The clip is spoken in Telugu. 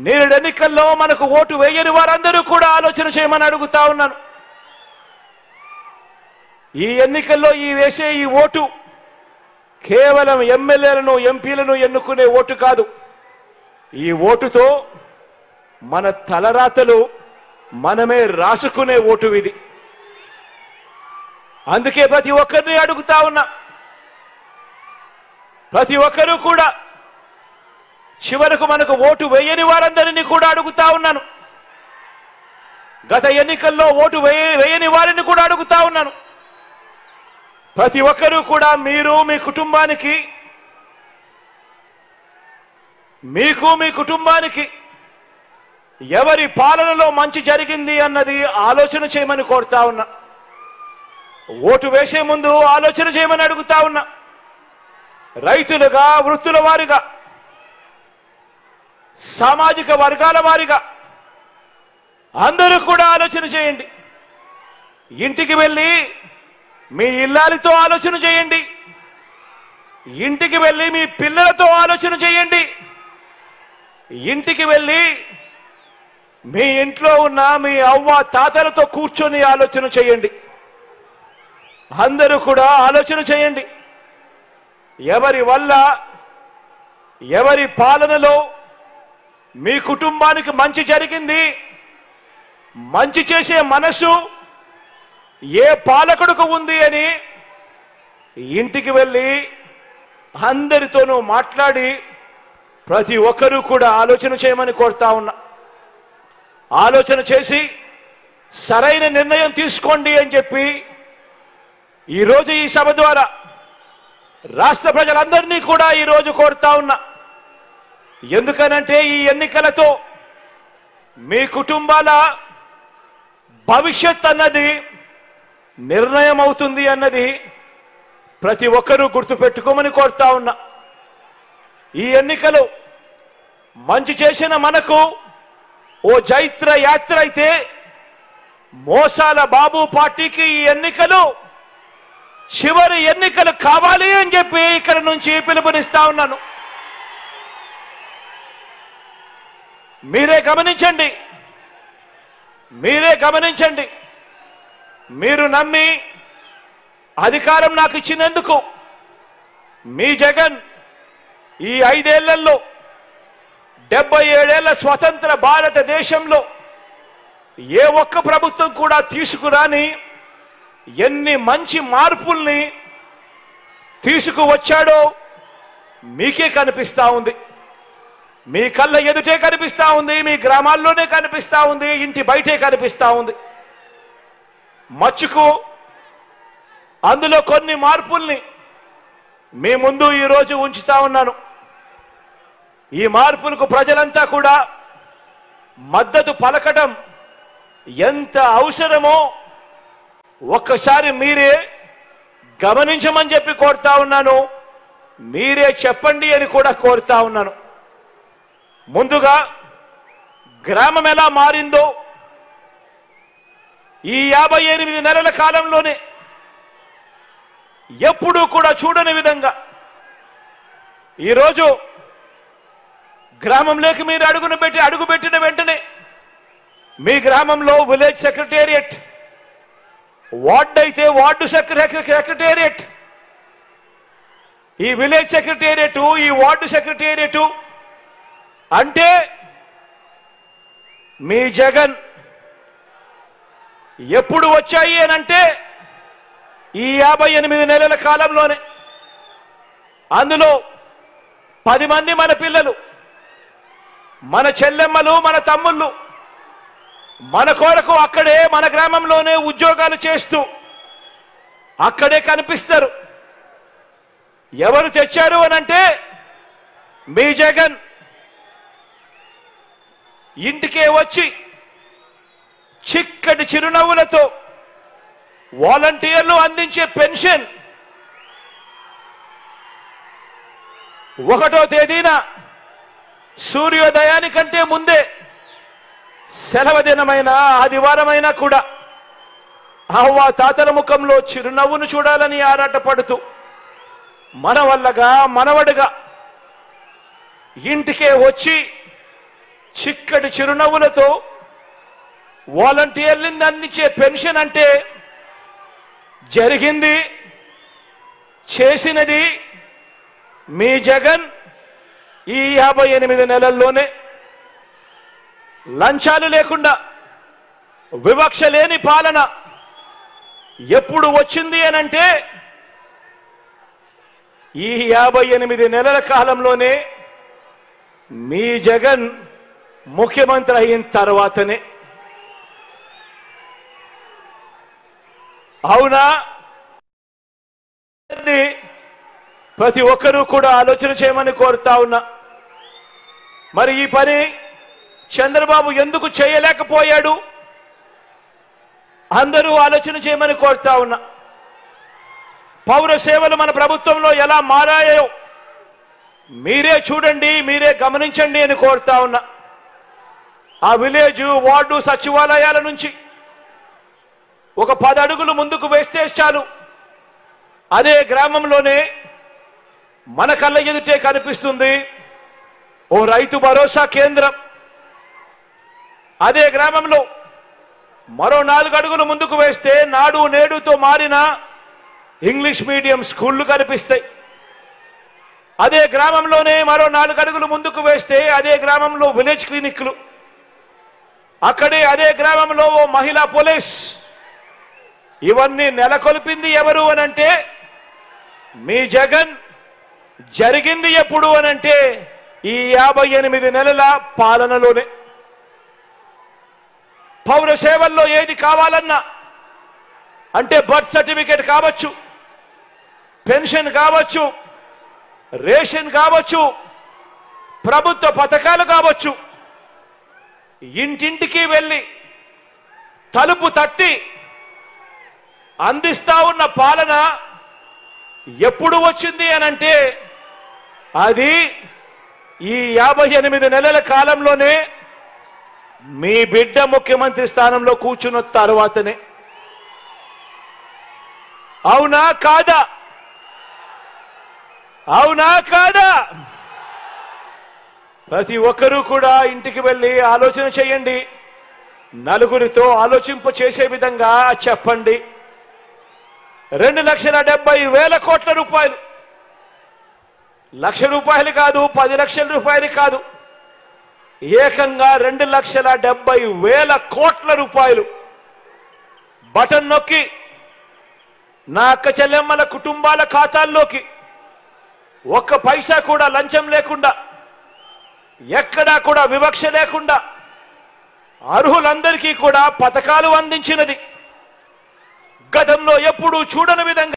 నేడు ఎన్నికల్లో మనకు ఓటు వేయని వారందరూ కూడా ఆలోచన చేయమని అడుగుతా ఉన్నాను. ఈ ఎన్నికల్లో వేసే ఈ ఓటు కేవలం ఎమ్మెల్యేలను ఎంపీలను ఎన్నుకునే ఓటు కాదు. ఈ ఓటుతో మన తలరాతలు మనమే రాసుకునే ఓటు ఇది. అందుకే ప్రతి ఒక్కరిని అడుగుతా ఉన్నా, ప్రతి ఒక్కరూ కూడా చివరకు మనకు ఓటు వేయని వారందరినీ కూడా అడుగుతా ఉన్నాను. గత ఎన్నికల్లో ఓటు వేయని వారిని కూడా అడుగుతా ఉన్నాను. ప్రతి ఒక్కరూ కూడా మీరు మీ కుటుంబానికి మీ కుటుంబానికి ఎవరి పాలనలో మంచి జరిగింది అన్నది ఆలోచన చేయమని కోరుతా ఉన్నా. ఓటు వేసే ముందు ఆలోచన చేయమని అడుగుతా ఉన్నా. రైతులుగా, వృత్తుల వారిగా, సామాజిక వర్గాల వారిగా అందరూ కూడా ఆలోచన చేయండి. ఇంటికి వెళ్ళి మీ ఇల్లాలితో ఆలోచన చేయండి. ఇంటికి వెళ్ళి మీ పిల్లలతో ఆలోచన చేయండి. ఇంటికి వెళ్ళి మీ ఇంట్లో ఉన్న మీ అవ్వ తాతలతో కూర్చొని ఆలోచన చేయండి. అందరూ కూడా ఆలోచన చేయండి. ఎవరి వల్ల, ఎవరి పాలనలో మీ కుటుంబానికి మంచి జరిగింది, మంచి చేసే మనసు ఏ పాలకుడికి ఉంది అని ఇంటికి వెళ్ళి అందరితోనూ మాట్లాడి ప్రతి ఒక్కరూ కూడా ఆలోచన చేయమని కోరుతా ఉన్నా. ఆలోచన చేసి సరైన నిర్ణయం తీసుకోండి అని చెప్పి ఈరోజు ఈ సభ ద్వారా రాష్ట్ర ప్రజలందరినీ కూడా ఈరోజు కోరుతా ఉన్నా. ఎందుకనంటే ఈ ఎన్నికలతో మీ కుటుంబాల భవిష్యత్ అన్నది నిర్ణయం అవుతుంది అన్నది ప్రతి ఒక్కరూ గుర్తుపెట్టుకోమని కోరుతా ఉన్నా. ఈ ఎన్నికలు మంచి చేసిన మనకు ఓ జైత్ర యాత్ర అయితే, మోసాల బాబు పార్టీకి ఈ ఎన్నికలు చివరి ఎన్నికలు కావాలి అని చెప్పి ఇక్కడ నుంచి పిలుపునిస్తా ఉన్నాను. మీరే గమనించండి, మీరే గమనించండి. మీరు నమ్మి అధికారం నాకు ఇచ్చినందుకు మీ జగన్ ఈ 5 ఏళ్లలో 77 ఏళ్ల స్వతంత్ర భారతదేశంలో ఏ ఒక్క ప్రభుత్వం కూడా తీసుకురాని ఎన్ని మంచి మార్పుల్ని తీసుకువచ్చాడో మీకే కనిపిస్తా ఉంది. మీ కళ్ళ ఎదుటే కనిపిస్తా ఉంది, మీ గ్రామాల్లోనే కనిపిస్తా ఉంది, ఇంటి బయటే కనిపిస్తా ఉంది. మచ్చుకు అందులో కొన్ని మార్పుల్ని మీ ముందు ఈరోజు ఉంచుతా ఉన్నాను. ఈ మార్పులకు ప్రజలంతా కూడా మద్దతు పలకడం ఎంత అవసరమో ఒక్కసారి మీరే గమనించమని చెప్పి కోరుతా ఉన్నాను. మీరే చెప్పండి అని కూడా కోరుతా ఉన్నాను. ముందుగా గ్రామం ఎలా మారిందో ఈ 58 నెలల కాలంలోనే ఎప్పుడూ కూడా చూడని విధంగా ఈరోజు గ్రామంలోకి మీరు అడుగుపెట్టిన వెంటనే మీ గ్రామంలో విలేజ్ సెక్రటేరియట్, వార్డు అయితే వార్డు సెక్రటేరియట్, ఈ విలేజ్ సెక్రటేరియట్, ఈ వార్డు సెక్రటేరియట్ అంటే మీ జగన్ ఎప్పుడు వచ్చాయి అని అంటే ఈ 58 నెలల కాలంలోనే. అందులో 10 మంది మన పిల్లలు, మన చెల్లెమ్మలు, మన తమ్ముళ్ళు మన కొరకు అక్కడే మన గ్రామంలోనే ఉద్యోగాలు చేస్తూ అక్కడే కనిపిస్తారు. ఎవరు తెచ్చారు అని అంటే మీ జగన్ ఇంటికే వచ్చి చిక్కటి చిరునవ్వులతో వాలంటీర్లు అందించే పెన్షన్ 1వ తేదీన సూర్యోదయానికంటే ముందే సెలవు దినమైన ఆదివారమైనా కూడా అవ్వ తాతల ముఖంలో చిరునవ్వును చూడాలని ఆరాటపడుతూ మనవల్లగా మనవడుగా ఇంటికే వచ్చి చిక్కటి చిరునవ్వులతో వాలంటీర్లను అందించే పెన్షన్ అంటే జరిగింది చేసినది మీ జగన్ ఈ 58 నెలల్లోనే. లంచాలు లేకుండా వివక్ష లేని పాలన ఎప్పుడు వచ్చింది అనంటే ఈ 58 నెలల కాలంలోనే మీ జగన్ ముఖ్యమంత్రి అయిన తర్వాతనే. అవునా? ప్రతి ఒక్కరూ కూడా ఆలోచన చేయమని కోరుతా ఉన్నా. మరి ఈ పని చంద్రబాబు ఎందుకు చేయలేకపోయాడు? అందరూ ఆలోచన చేయమని కోరుతా ఉన్నా. పౌర సేవలు మన ప్రభుత్వంలో ఎలా మారాయో మీరే చూడండి, మీరే గమనించండి అని కోరుతా ఉన్నా. ఆ విలేజ్, వార్డు, సచివాలయాల నుంచి ఒక 10 అడుగులు ముందుకు వేస్తే చాలు, అదే గ్రామంలోనే మన కళ్ళ ఎదుటే కనిపిస్తుంది ఓ రైతు భరోసా కేంద్రం. అదే గ్రామంలో మరో 4 అడుగులు ముందుకు వేస్తే నాడు నేడుతో మారిన ఇంగ్లీష్ మీడియం స్కూళ్లు కనిపిస్తాయి. అదే గ్రామంలోనే మరో 4 అడుగులు ముందుకు వేస్తే అదే గ్రామంలో విలేజ్ క్లినిక్లు, అక్కడే అదే గ్రామంలో ఓ మహిళా పోలీస్. ఇవన్నీ నెలకొల్పింది ఎవరు అనంటే మీ జగన్. జరిగింది ఎప్పుడు అనంటే ఈ 58 నెలల పాలనలోనే. పౌర సేవల్లో ఏది కావాలన్నా అంటే బర్త్ సర్టిఫికేట్ కావచ్చు, పెన్షన్ కావచ్చు, రేషన్ కావచ్చు, ప్రభుత్వ పథకాలు కావచ్చు, ఇంటింటికి వెళ్ళి తలుపు తట్టి అందిస్తా ఉన్న పాలన ఎప్పుడు వచ్చింది అనంటే అది ఈ 58 నెలల కాలంలోనే మీ బిడ్డ ముఖ్యమంత్రి స్థానంలో కూర్చున్న తర్వాతనే. అవునా కాదా? అవునా కాదా? ప్రతి ఒక్కరూ కూడా ఇంటికి వెళ్ళి ఆలోచన చేయండి, నలుగురితో ఆలోచింప చేసే విధంగా చెప్పండి. 2,70,000 కోట్ల రూపాయలు, ₹1,00,000 కాదు, 10 లక్షల రూపాయలు కాదు, ఏకంగా 2,70,000 కోట్ల రూపాయలు బటన్ నొక్కి నా అక్క చెల్లెమ్మల కుటుంబాల ఖాతాల్లోకి ఒక్క పైసా కూడా లంచం లేకుండా, ఎక్కడా కూడా వివక్ష లేకుండా అర్హులందరికీ కూడా పథకాలు అందించినది. గతంలో ఎప్పుడూ చూడని విధంగా